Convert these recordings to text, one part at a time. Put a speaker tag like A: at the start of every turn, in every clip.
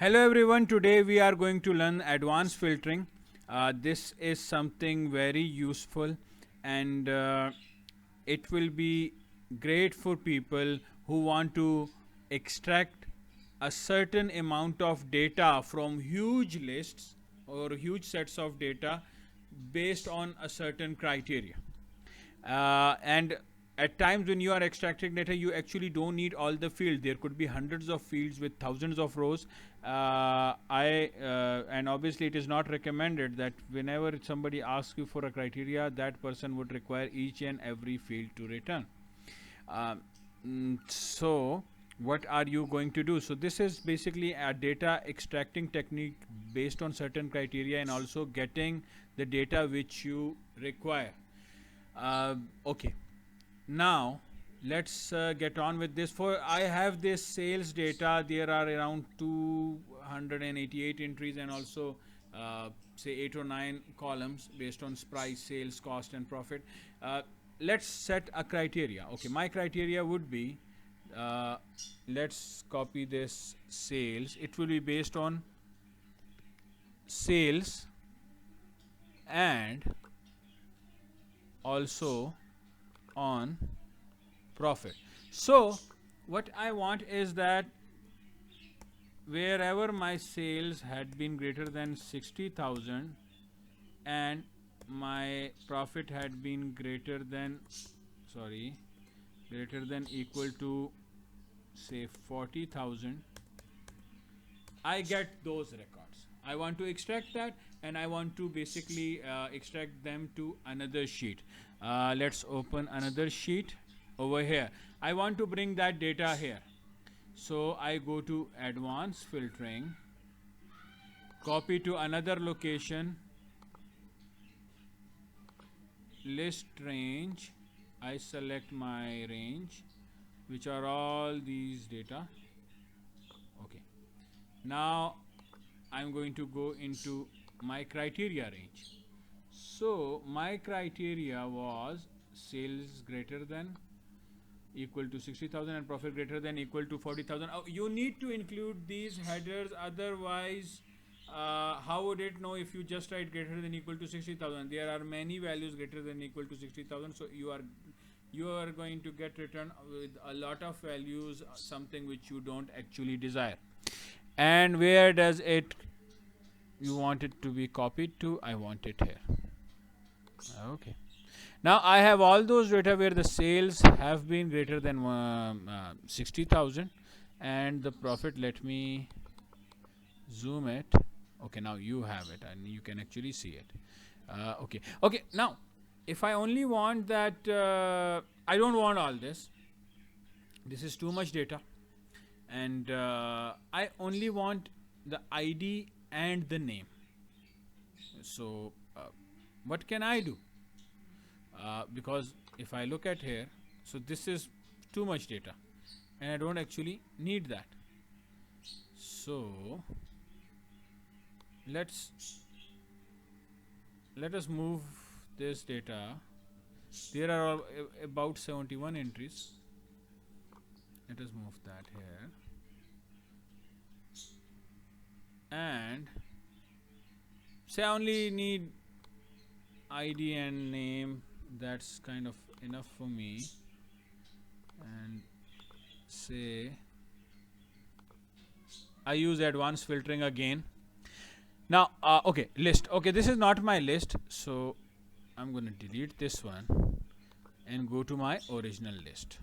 A: Hello everyone, today we are going to learn advanced filtering. This is something very useful and it will be great for people who want to extract a certain amount of data from huge lists or huge sets of data based on a certain criteria. And at times when you are extracting data, you actually don't need all the fields. There could be hundreds of fields with thousands of rows. And obviously it is not recommended that whenever somebody asks you for a criteria, that person would require each and every field to return. So what are you going to do? So this is basically a data extracting technique based on certain criteria and also getting the data which you require. Okay, now let's get on with this. For I have this sales data. There are around 288 entries and also say 8 or 9 columns based on price, sales, cost, and profit. Let's set a criteria. Okay, my criteria would be let's copy this sales. It will be based on sales and also on profit. So what I want is that wherever my sales had been greater than 60,000 and my profit had been greater than equal to say 40,000, I get those records. I want to extract that and I want to basically extract them to another sheet. Let's open another sheet over here. I want to bring that data here. So I go to advanced filtering, copy to another location, list range. I select my range, which are all these data. Okay. Now I'm going to go into my criteria range. So my criteria was sales greater than equal to 60,000 and profit greater than equal to 40,000. Oh, you need to include these headers, otherwise how would it know if you just write greater than equal to 60,000? There are many values greater than equal to 60,000, so you are going to get return with a lot of values, something which you don't actually desire. And where does it you want it to be copied to? I want it here. Okay. Now I have all those data where the sales have been greater than 60,000 and the profit, let me zoom it. Okay, now you have it and you can actually see it. Okay, now if I only want that, I don't want all this. This is too much data. And I only want the ID and the name. So what can I do? Because if I look at here, so this is too much data and I don't actually need that. So let us move this data. There are about 71 entries. Let us move that here. And say I only need ID and name. That's kind of enough for me. And say I use advanced filtering again. Now okay, list. Okay, this is not my list, so I'm going to delete this one and go to my original list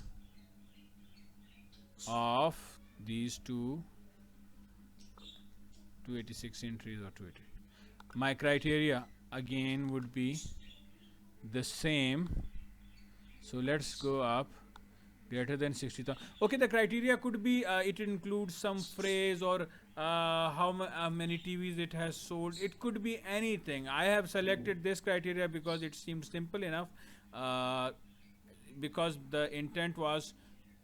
A: of these 286 entries or 280. My criteria again would be the same. So let's go up, greater than 60,000. Okay, the criteria could be it includes some phrase or how many TVs it has sold. It could be anything. I have selected this criteria because it seems simple enough, because the intent was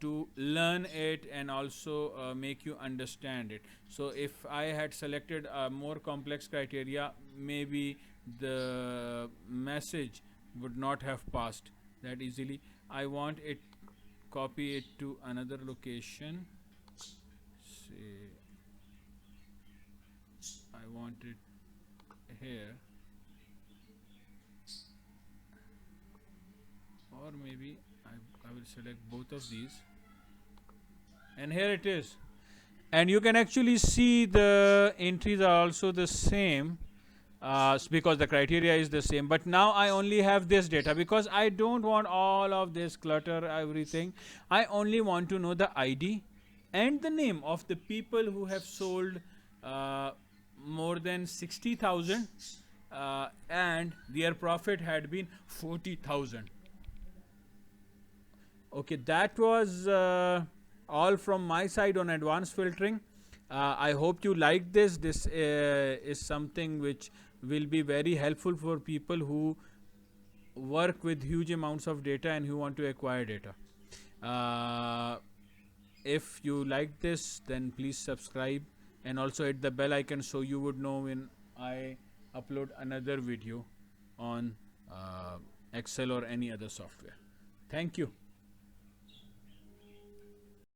A: to learn it and also make you understand it. So if I had selected a more complex criteria, maybe the message would not have passed that easily. I want it, copy it to another location, say want it here, or maybe I will select both of these, and here it is. And you can actually see the entries are also the same, because the criteria is the same. But now I only have this data because I don't want all of this clutter, everything. I only want to know the ID and the name of the people who have sold more than 60,000, and their profit had been 40,000. Okay, that was all from my side on advanced filtering. I hope you liked this. This is something which will be very helpful for people who work with huge amounts of data and who want to acquire data. If you like this, then please subscribe and also hit the bell icon so you would know when I upload another video on Excel or any other software. Thank you.